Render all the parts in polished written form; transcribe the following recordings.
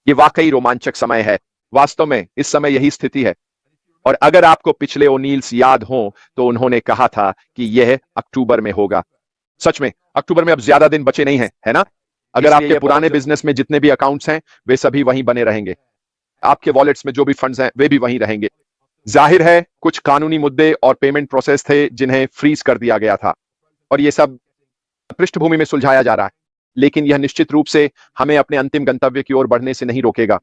ये वाकई रोमांचक समय है। वास्तव में इस समय यही स्थिति है। और अगर आपको पिछले ओनील्स याद हो तो उन्होंने कहा था कि यह अक्टूबर में होगा। सच में अक्टूबर में अब ज्यादा दिन बचे नहीं हैं, है ना? अगर आपके पुराने बिजनेस में जितने भी अकाउंट्स हैं वे सभी वहीं बने रहेंगे। आपके वॉलेट्स में जो भी फंड्स हैं वे भी वहीं रहेंगे। जाहिर है कुछ कानूनी मुद्दे और पेमेंट प्रोसेस थे जिन्हें फ्रीज कर दिया गया था, और ये सब पृष्ठभूमि में सुलझाया जा रहा है। लेकिन यह निश्चित रूप से हमें अपने अंतिम गंतव्य की ओर बढ़ने से नहीं रोकेगा।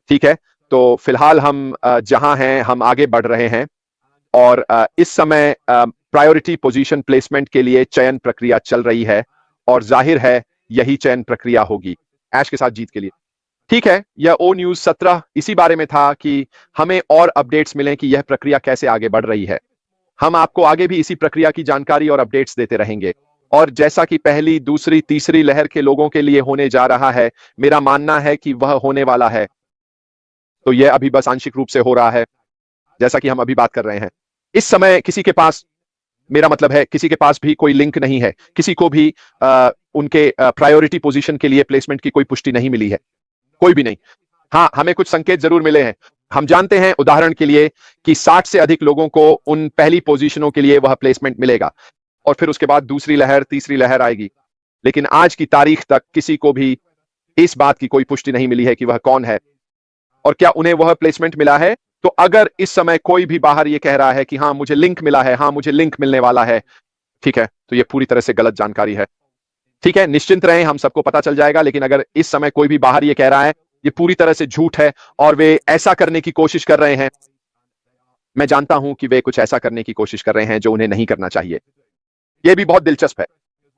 ठीक है, तो फिलहाल हम जहां हैं हम आगे बढ़ रहे हैं, और इस समय प्रायोरिटी पोजीशन प्लेसमेंट के लिए चयन प्रक्रिया चल रही है, और जाहिर है यही चयन प्रक्रिया होगी ऐश के साथ जीत के लिए। ठीक है, यह ओ न्यूज 17 इसी बारे में था कि हमें और अपडेट्स मिलें कि यह प्रक्रिया कैसे आगे बढ़ रही है। हम आपको आगे भी इसी प्रक्रिया की जानकारी और अपडेट्स देते रहेंगे। और जैसा कि पहली, दूसरी, तीसरी लहर के लोगों के लिए होने जा रहा है, मेरा मानना है कि वह होने वाला है। तो यह अभी बस आंशिक रूप से हो रहा है, जैसा कि हम अभी बात कर रहे हैं। इस समय किसी के पास, मेरा मतलब है किसी के पास भी कोई लिंक नहीं है, किसी को भी उनके प्रायोरिटी पोजीशन के लिए प्लेसमेंट की कोई पुष्टि नहीं मिली है, कोई भी नहीं। हाँ, हमें कुछ संकेत जरूर मिले हैं। हम जानते हैं उदाहरण के लिए कि 60 से अधिक लोगों को उन पहली पोजीशनों के लिए वह प्लेसमेंट मिलेगा, और फिर उसके बाद दूसरी लहर, तीसरी लहर आएगी। लेकिन आज की तारीख तक किसी को भी इस बात की कोई पुष्टि नहीं मिली है कि वह कौन है और क्या उन्हें वह प्लेसमेंट मिला है। तो अगर इस समय कोई भी बाहर यह कह रहा है कि हाँ मुझे लिंक मिला है, हाँ मुझे लिंक मिलने वाला है, ठीक है, तो यह पूरी तरह से गलत जानकारी है। ठीक है, निश्चिंत रहें, हम सबको पता चल जाएगा। लेकिन अगर इस समय कोई भी बाहर यह कह रहा है, ये पूरी तरह से झूठ है और वे ऐसा करने की कोशिश कर रहे हैं। मैं जानता हूं कि वे कुछ ऐसा करने की कोशिश कर रहे हैं जो उन्हें नहीं करना चाहिए। यह भी बहुत दिलचस्प है।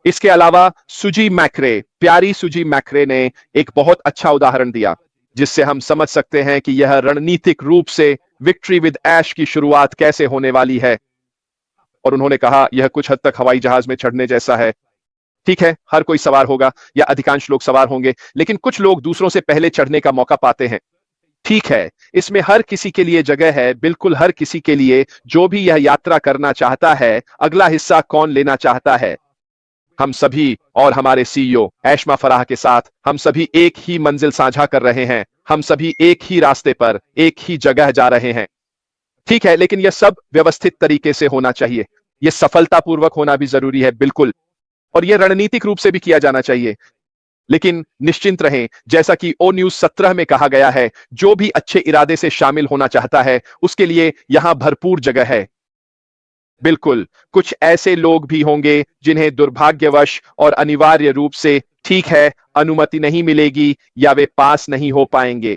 इसके अलावा सुजी मैक्रे, प्यारी सुजी मैक्रे ने एक बहुत अच्छा उदाहरण दिया जिससे हम समझ सकते हैं कि यह रणनीतिक रूप से विक्ट्री विद ऐश की शुरुआत कैसे होने वाली है। और उन्होंने कहा यह कुछ हद तक हवाई जहाज में चढ़ने जैसा है। ठीक है, हर कोई सवार होगा या अधिकांश लोग सवार होंगे, लेकिन कुछ लोग दूसरों से पहले चढ़ने का मौका पाते हैं। ठीक है, इसमें हर किसी के लिए जगह है, बिल्कुल हर किसी के लिए जो भी यह यात्रा करना चाहता है। अगला हिस्सा कौन लेना चाहता है? हम सभी और हमारे सीईओ ऐशमा फराह के साथ हम सभी एक ही मंजिल साझा कर रहे हैं। हम सभी एक ही रास्ते पर, एक ही जगह जा रहे हैं। ठीक है, लेकिन यह सब व्यवस्थित तरीके से होना चाहिए। यह सफलतापूर्वक होना भी जरूरी है, बिल्कुल, और यह रणनीतिक रूप से भी किया जाना चाहिए। लेकिन निश्चिंत रहें, जैसा कि ओ न्यूज 17 में कहा गया है, जो भी अच्छे इरादे से शामिल होना चाहता है उसके लिए यहां भरपूर जगह है। बिल्कुल, कुछ ऐसे लोग भी होंगे जिन्हें दुर्भाग्यवश और अनिवार्य रूप से, ठीक है, अनुमति नहीं मिलेगी या वे पास नहीं हो पाएंगे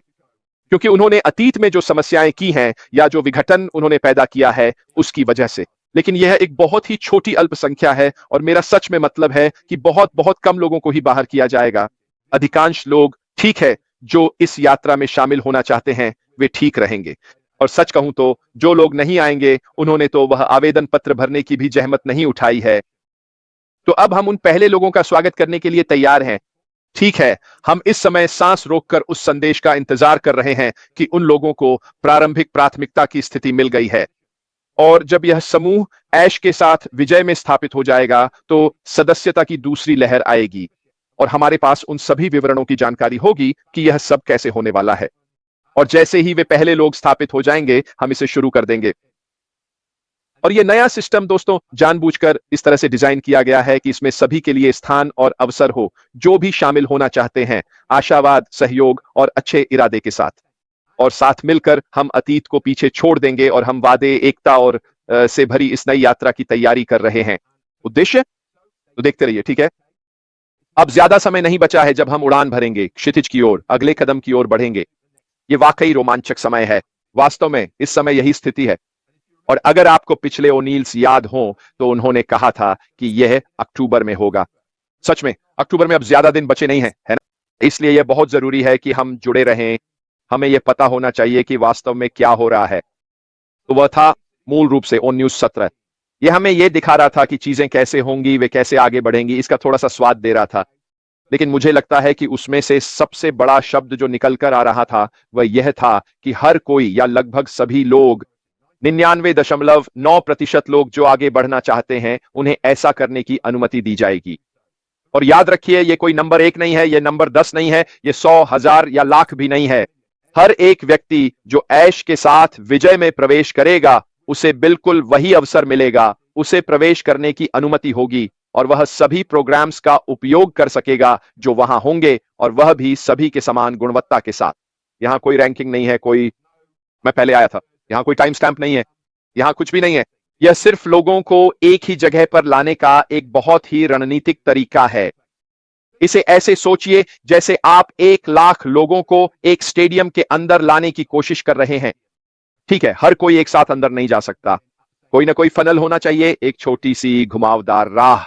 क्योंकि उन्होंने अतीत में जो समस्याएं की हैं या जो विघटन उन्होंने पैदा किया है उसकी वजह से। लेकिन यह एक बहुत ही छोटी अल्पसंख्या है, और मेरा सच में मतलब है कि बहुत बहुत कम लोगों को ही बाहर किया जाएगा। अधिकांश लोग, ठीक है, जो इस यात्रा में शामिल होना चाहते हैं वे ठीक रहेंगे। और सच कहूं तो जो लोग नहीं आएंगे उन्होंने तो वह आवेदन पत्र भरने की भी जहमत नहीं उठाई है। तो अब हम उन पहले लोगों का स्वागत करने के लिए तैयार हैं। ठीक है, हम इस समय सांस रोककर उस संदेश का इंतजार कर रहे हैं कि उन लोगों को प्रारंभिक प्राथमिकता की स्थिति मिल गई है, और जब यह समूह ऐश के साथ विजय में स्थापित हो जाएगा तो सदस्यता की दूसरी लहर आएगी, और हमारे पास उन सभी विवरणों की जानकारी होगी कि यह सब कैसे होने वाला है। और जैसे ही वे पहले लोग स्थापित हो जाएंगे हम इसे शुरू कर देंगे। और यह नया सिस्टम दोस्तों जानबूझकर इस तरह से डिजाइन किया गया है कि इसमें सभी के लिए स्थान और अवसर हो जो भी शामिल होना चाहते हैं, आशावाद, सहयोग और अच्छे इरादे के साथ। और साथ मिलकर हम अतीत को पीछे छोड़ देंगे और हम वादे, एकता और से भरी इस नई यात्रा की तैयारी कर रहे हैं। उद्देश्य तो देखते रहिए। ठीक है, अब ज्यादा समय नहीं बचा है जब हम उड़ान भरेंगे, क्षितिज की ओर, अगले कदम की ओर बढ़ेंगे। ये वाकई रोमांचक समय है। वास्तव में इस समय यही स्थिति है। और अगर आपको पिछले ओनील्स याद हो तो उन्होंने कहा था कि यह अक्टूबर में होगा। सच में अक्टूबर में अब ज्यादा दिन बचे नहीं हैं, है ना? इसलिए यह बहुत जरूरी है कि हम जुड़े रहें। हमें यह पता होना चाहिए कि वास्तव में क्या हो रहा है। तो वह था मूल रूप से ओ न्यूज 17। यह हमें यह दिखा रहा था कि चीजें कैसे होंगी, वे कैसे आगे बढ़ेंगी, इसका थोड़ा सा स्वाद दे रहा था। लेकिन मुझे लगता है कि उसमें से सबसे बड़ा शब्द जो निकल कर आ रहा था वह यह था कि हर कोई या लगभग सभी लोग, 99.9% लोग जो आगे बढ़ना चाहते हैं, उन्हें ऐसा करने की अनुमति दी जाएगी। और याद रखिए, ये कोई नंबर 1 नहीं है, ये नंबर 10 नहीं है, ये 100, 1000 या लाख भी नहीं है। हर एक व्यक्ति जो ऐश के साथ विजय में प्रवेश करेगा, उसे बिल्कुल वही अवसर मिलेगा, उसे प्रवेश करने की अनुमति होगी और वह सभी प्रोग्राम्स का उपयोग कर सकेगा जो वहां होंगे, और वह भी सभी के समान गुणवत्ता के साथ। यहां कोई रैंकिंग नहीं है, कोई मैं पहले आया था, यहां कोई टाइम स्टैंप नहीं है, यहां कुछ भी नहीं है। यह सिर्फ लोगों को एक ही जगह पर लाने का एक बहुत ही रणनीतिक तरीका है। इसे ऐसे सोचिए जैसे आप 1 लाख लोगों को एक स्टेडियम के अंदर लाने की कोशिश कर रहे हैं। ठीक है, हर कोई एक साथ अंदर नहीं जा सकता, कोई ना कोई फनल होना चाहिए, एक छोटी सी घुमावदार राह।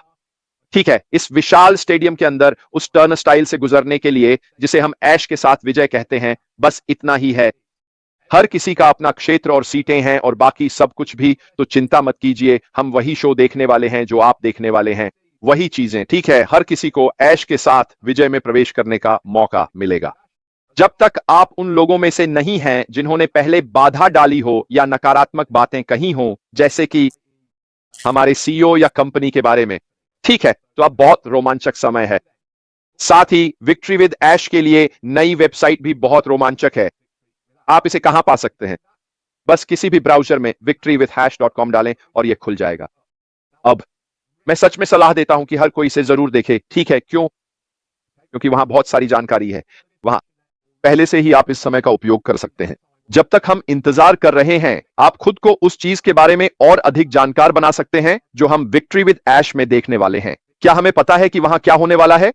ठीक है, इस विशाल स्टेडियम के अंदर उस टर्न स्टाइल से गुजरने के लिए जिसे हम ऐश के साथ विजय कहते हैं, बस इतना ही है। हर किसी का अपना क्षेत्र और सीटें हैं और बाकी सब कुछ भी, तो चिंता मत कीजिए, हम वही शो देखने वाले हैं जो आप देखने वाले हैं, वही चीजें। ठीक है, हर किसी को ऐश के साथ विजय में प्रवेश करने का मौका मिलेगा। जब तक आप उन लोगों में से नहीं हैं जिन्होंने पहले बाधा डाली हो या नकारात्मक बातें कही हो, जैसे कि हमारे सीईओ या कंपनी के बारे में, ठीक है, तो अब बहुत रोमांचक समय है। साथ ही विक्ट्री विद ऐश के लिए नई वेबसाइट भी बहुत रोमांचक है। आप इसे कहां पा सकते हैं? बस किसी भी ब्राउज़र में victorywithhash.com डालें और यह खुल जाएगा। अब मैं सच में सलाह देता हूं कि हर कोई इसे जरूर देखे। ठीक है, क्यों? क्योंकि वहां बहुत सारी जानकारी है, वहां पहले से ही आप इस समय का उपयोग कर सकते हैं। जब तक हम इंतजार कर रहे हैं, आप खुद को उस चीज के बारे में और अधिक जानकार बना सकते हैं जो हम विक्ट्री विद ऐश में देखने वाले हैं। क्या हमें पता है कि वहां क्या होने वाला है?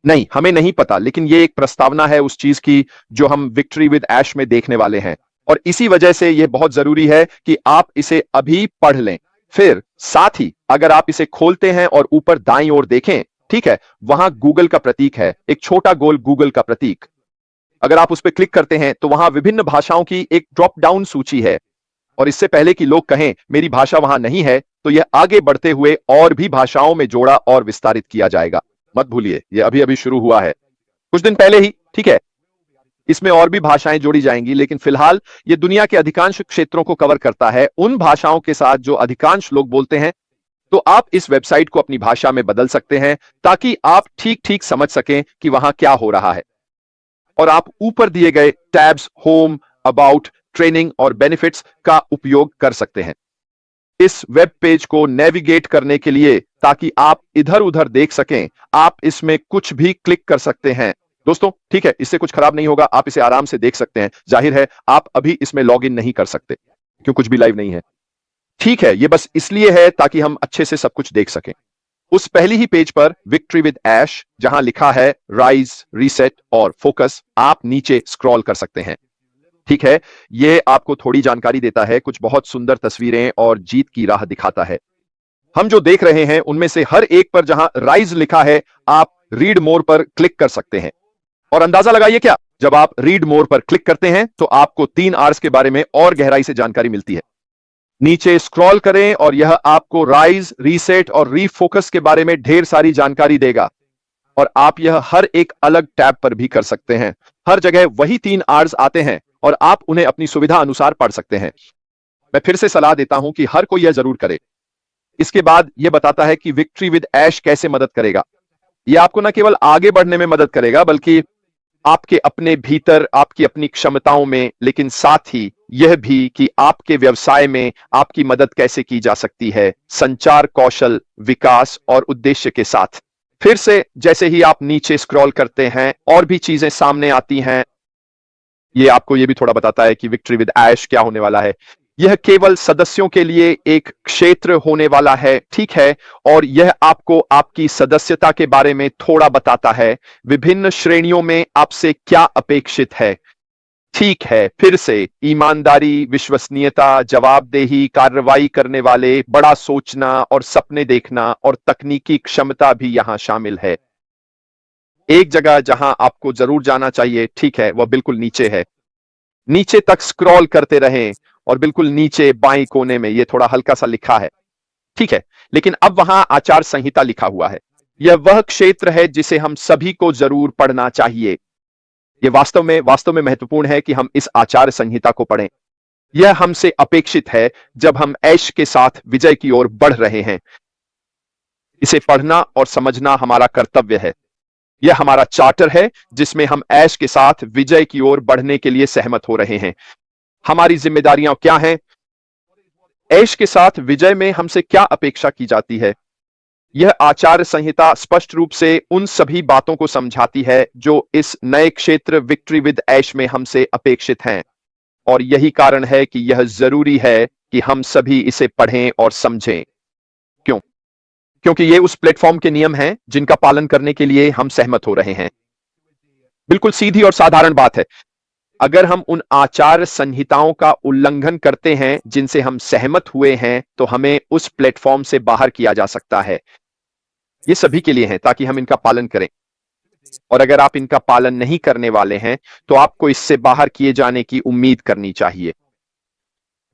नहीं, हमें नहीं पता, लेकिन यह एक प्रस्तावना है उस चीज की जो हम विक्ट्री विद ऐश में देखने वाले हैं, और इसी वजह से यह बहुत जरूरी है कि आप इसे अभी पढ़ लें। फिर साथ ही अगर आप इसे खोलते हैं और ऊपर दाईं ओर देखें, ठीक है, वहां गूगल का प्रतीक है, एक छोटा गोल गूगल का प्रतीक। अगर आप उस पर क्लिक करते हैं तो वहां विभिन्न भाषाओं की एक ड्रॉप डाउन सूची है, और इससे पहले कि लोग कहें मेरी भाषा वहां नहीं है, तो यह आगे बढ़ते हुए और भी भाषाओं में जोड़ा और विस्तारित किया जाएगा। मत भूलिए, यह अभी अभी शुरू हुआ है, कुछ दिन पहले ही। ठीक है, इसमें और भी भाषाएं जोड़ी जाएंगी, लेकिन फिलहाल यह दुनिया के अधिकांश क्षेत्रों को कवर करता है, उन भाषाओं के साथ जो अधिकांश लोग बोलते हैं। तो आप इस वेबसाइट को अपनी भाषा में बदल सकते हैं ताकि आप ठीक ठीक समझ सकें कि वहां क्या हो रहा है। और आप ऊपर दिए गए टैब्स होम, अबाउट, ट्रेनिंग और बेनिफिट्स का उपयोग कर सकते हैं इस वेब पेज को नेविगेट करने के लिए, ताकि आप इधर उधर देख सकें। आप इसमें कुछ भी क्लिक कर सकते हैं दोस्तों। ठीक है, इससे कुछ खराब नहीं होगा, आप इसे आराम से देख सकते हैं। जाहिर है आप अभी इसमें लॉग इन नहीं कर सकते क्यों, कुछ भी लाइव नहीं है। ठीक है, यह बस इसलिए है ताकि हम अच्छे से सब कुछ देख सकें। उस पहली ही पेज पर विक्ट्री विद ऐश जहां लिखा है राइज, रीसेट और फोकस, आप नीचे स्क्रॉल कर सकते हैं। ठीक है, यह आपको थोड़ी जानकारी देता है, कुछ बहुत सुंदर तस्वीरें और जीत की राह दिखाता है। हम जो देख रहे हैं उनमें से हर एक पर जहां राइज लिखा है, आप रीड मोर पर क्लिक कर सकते हैं। और अंदाजा लगाइए क्या, जब आप रीड मोर पर क्लिक करते हैं तो आपको 3 आर्स के बारे में और गहराई से जानकारी मिलती है। नीचे स्क्रॉल करें और यह आपको राइज, रीसेट और रीफोकस के बारे में ढेर सारी जानकारी देगा, और आप यह हर एक अलग टैब पर भी कर सकते हैं। हर जगह वही 3 आर्स आते हैं और आप उन्हें अपनी सुविधा अनुसार पढ़ सकते हैं। मैं फिर से सलाह देता हूं कि हर कोई यह जरूर करे। इसके बाद यह बताता है कि विक्ट्री विद ऐश कैसे मदद करेगा। यह आपको न केवल आगे बढ़ने में मदद करेगा, बल्कि आपके अपने भीतर, आपकी अपनी क्षमताओं में, लेकिन साथ ही यह भी कि आपके व्यवसाय में आपकी मदद कैसे की जा सकती है, संचार कौशल, विकास और उद्देश्य के साथ। फिर से जैसे ही आप नीचे स्क्रॉल करते हैं और भी चीजें सामने आती हैं। यह आपको यह भी थोड़ा बताता है कि विक्ट्री विद ऐश क्या होने वाला है। यह केवल सदस्यों के लिए एक क्षेत्र होने वाला है, ठीक है, और यह आपको आपकी सदस्यता के बारे में थोड़ा बताता है। विभिन्न श्रेणियों में आपसे क्या अपेक्षित है। ठीक है, फिर से ईमानदारी, विश्वसनीयता, जवाबदेही, कार्रवाई करने वाले, बड़ा सोचना और सपने देखना और तकनीकी क्षमता भी यहां शामिल है। एक जगह जहां आपको जरूर जाना चाहिए, ठीक है, वह बिल्कुल नीचे है। नीचे तक स्क्रॉल करते रहें और बिल्कुल नीचे बाएं कोने में यह थोड़ा हल्का सा लिखा है, ठीक है, लेकिन अब वहां आचार संहिता लिखा हुआ है। यह वह क्षेत्र है जिसे हम सभी को जरूर पढ़ना चाहिए। यह वास्तव में महत्वपूर्ण है कि हम इस आचार संहिता को पढ़ें। यह हमसे अपेक्षित है जब हम ऐश के साथ विजय की ओर बढ़ रहे हैं। इसे पढ़ना और समझना हमारा कर्तव्य है। यह हमारा चार्टर है जिसमें हम ऐश के साथ विजय की ओर बढ़ने के लिए सहमत हो रहे हैं। हमारी जिम्मेदारियां क्या हैं? ऐश के साथ विजय में हमसे क्या अपेक्षा की जाती है? यह आचार संहिता स्पष्ट रूप से उन सभी बातों को समझाती है जो इस नए क्षेत्र विक्ट्री विद ऐश में हमसे अपेक्षित हैं, और यही कारण है कि यह जरूरी है कि हम सभी इसे पढ़ें और समझें। क्यों? क्योंकि ये उस प्लेटफॉर्म के नियम हैं जिनका पालन करने के लिए हम सहमत हो रहे हैं। बिल्कुल सीधी और साधारण बात है। अगर हम उन आचार संहिताओं का उल्लंघन करते हैं जिनसे हम सहमत हुए हैं, तो हमें उस प्लेटफॉर्म से बाहर किया जा सकता है। ये सभी के लिए है ताकि हम इनका पालन करें, और अगर आप इनका पालन नहीं करने वाले हैं तो आपको इससे बाहर किए जाने की उम्मीद करनी चाहिए।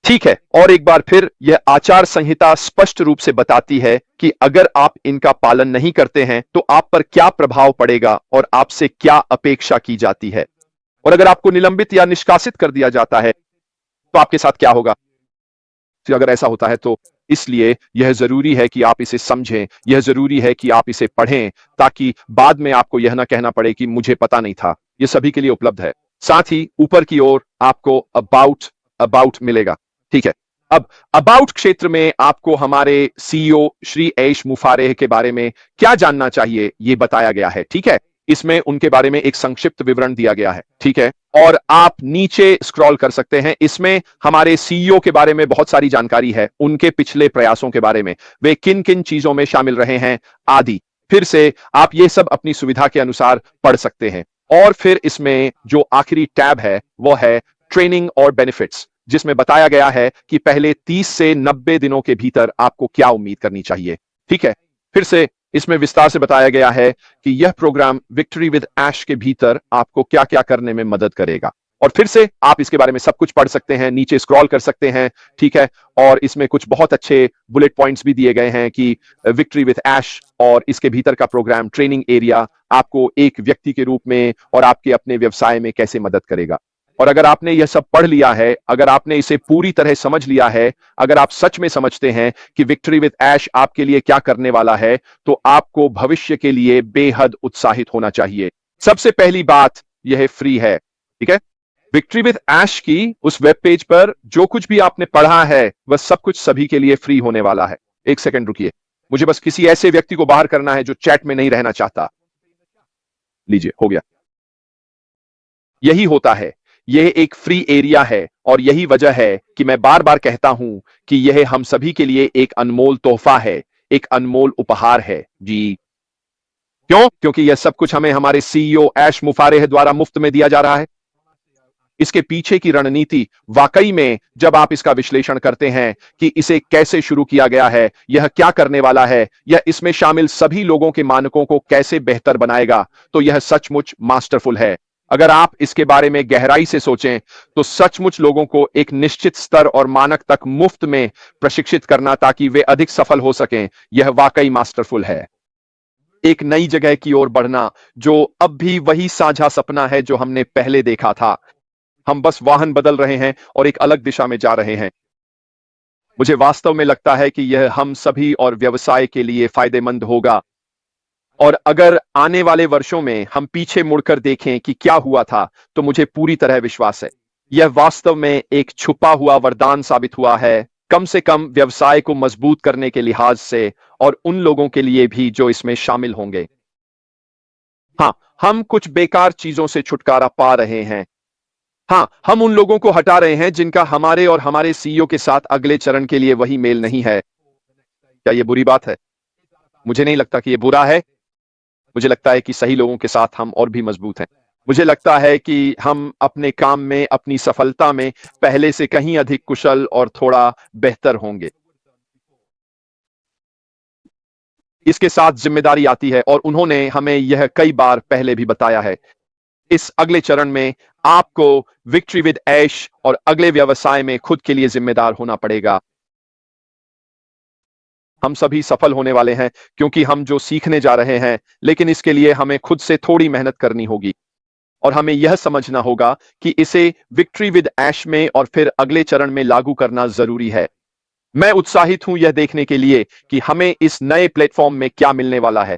ठीक है, और एक बार फिर यह आचार संहिता स्पष्ट रूप से बताती है कि अगर आप इनका पालन नहीं करते हैं तो आप पर क्या प्रभाव पड़ेगा और आपसे क्या अपेक्षा की जाती है, और अगर आपको निलंबित या निष्कासित कर दिया जाता है तो आपके साथ क्या होगा। तो अगर ऐसा होता है तो इसलिए यह जरूरी है कि आप इसे समझें, यह जरूरी है कि आप इसे पढ़ें, ताकि बाद में आपको यह ना कहना पड़े कि मुझे पता नहीं था। यह सभी के लिए उपलब्ध है। साथ ही ऊपर की ओर आपको अबाउट मिलेगा। ठीक है, अब अबाउट क्षेत्र में आपको हमारे सीईओ श्री ऐश मुफारेह के बारे में क्या जानना चाहिए यह बताया गया है। ठीक है, इसमें उनके बारे में एक संक्षिप्त विवरण दिया गया है। ठीक है, और आप नीचे स्क्रॉल कर सकते हैं। इसमें हमारे सीईओ के बारे में बहुत सारी जानकारी है, उनके पिछले प्रयासों के बारे में, वे किन किन चीजों में शामिल रहे हैं आदि। फिर से आप ये सब अपनी सुविधा के अनुसार पढ़ सकते हैं। और फिर इसमें जो आखिरी टैब है वह है ट्रेनिंग और बेनिफिट्स, जिसमें बताया गया है कि पहले 30 से 90 दिनों के भीतर आपको क्या उम्मीद करनी चाहिए। ठीक है, फिर से इसमें विस्तार से बताया गया है कि यह प्रोग्राम विक्ट्री विद ऐश के भीतर आपको क्या क्या करने में मदद करेगा, और फिर से आप इसके बारे में सब कुछ पढ़ सकते हैं, नीचे स्क्रॉल कर सकते हैं। ठीक है, और इसमें कुछ बहुत अच्छे बुलेट पॉइंट्स भी दिए गए हैं कि विक्ट्री विद ऐश और इसके भीतर का प्रोग्राम ट्रेनिंग एरिया आपको एक व्यक्ति के रूप में और आपके अपने व्यवसाय में कैसे मदद करेगा। और अगर आपने यह सब पढ़ लिया है, अगर आपने इसे पूरी तरह समझ लिया है, अगर आप सच में समझते हैं कि विक्ट्री विद ऐश आपके लिए क्या करने वाला है, तो आपको भविष्य के लिए बेहद उत्साहित होना चाहिए। सबसे पहली बात, यह फ्री है। ठीक है, विक्ट्री विद ऐश की उस वेब पेज पर जो कुछ भी आपने पढ़ा है वह सब कुछ सभी के लिए फ्री होने वाला है। एक सेकंड रुकिए, मुझे बस किसी ऐसे व्यक्ति को बाहर करना है जो चैट में नहीं रहना चाहता। लीजिए, हो गया। यही होता है, यह एक फ्री एरिया है, और यही वजह है कि मैं बार बार कहता हूं कि यह हम सभी के लिए एक अनमोल तोहफा है, एक अनमोल उपहार है। जी क्यों? क्योंकि यह सब कुछ हमें हमारे सीईओ ऐश मुफारेह द्वारा मुफ्त में दिया जा रहा है। इसके पीछे की रणनीति वाकई में, जब आप इसका विश्लेषण करते हैं कि इसे कैसे शुरू किया गया है, यह क्या करने वाला है, यह इसमें शामिल सभी लोगों के मानकों को कैसे बेहतर बनाएगा, तो यह सचमुच मास्टरफुल है। अगर आप इसके बारे में गहराई से सोचें तो सचमुच लोगों को एक निश्चित स्तर और मानक तक मुफ्त में प्रशिक्षित करना ताकि वे अधिक सफल हो सकें, यह वाकई मास्टरफुल है। एक नई जगह की ओर बढ़ना, जो अब भी वही साझा सपना है जो हमने पहले देखा था। हम बस वाहन बदल रहे हैं और एक अलग दिशा में जा रहे हैं। मुझे वास्तव में लगता है कि यह हम सभी और व्यवसाय के लिए फायदेमंद होगा। और अगर आने वाले वर्षों में हम पीछे मुड़कर देखें कि क्या हुआ था, तो मुझे पूरी तरह विश्वास है यह वास्तव में एक छुपा हुआ वरदान साबित हुआ है, कम से कम व्यवसाय को मजबूत करने के लिहाज से, और उन लोगों के लिए भी जो इसमें शामिल होंगे। हाँ, हम कुछ बेकार चीजों से छुटकारा पा रहे हैं। हाँ, हम उन लोगों को हटा रहे हैं जिनका हमारे और हमारे सीईओ के साथ अगले चरण के लिए वही मेल नहीं है। क्या यह बुरी बात है? मुझे नहीं लगता कि यह बुरा है। मुझे लगता है कि सही लोगों के साथ हम और भी मजबूत हैं। मुझे लगता है कि हम अपने काम में, अपनी सफलता में पहले से कहीं अधिक कुशल और थोड़ा बेहतर होंगे। इसके साथ जिम्मेदारी आती है, और उन्होंने हमें यह कई बार पहले भी बताया है। इस अगले चरण में आपको विक्ट्री विद ऐश और अगले व्यवसाय में खुद के लिए जिम्मेदार होना पड़ेगा। हम सभी सफल होने वाले हैं क्योंकि हम जो सीखने जा रहे हैं, लेकिन इसके लिए हमें खुद से थोड़ी मेहनत करनी होगी, और हमें यह समझना होगा कि इसे विक्ट्री विद ऐश में और फिर अगले चरण में लागू करना जरूरी है। मैं उत्साहित हूं यह देखने के लिए कि हमें इस नए प्लेटफॉर्म में क्या मिलने वाला है।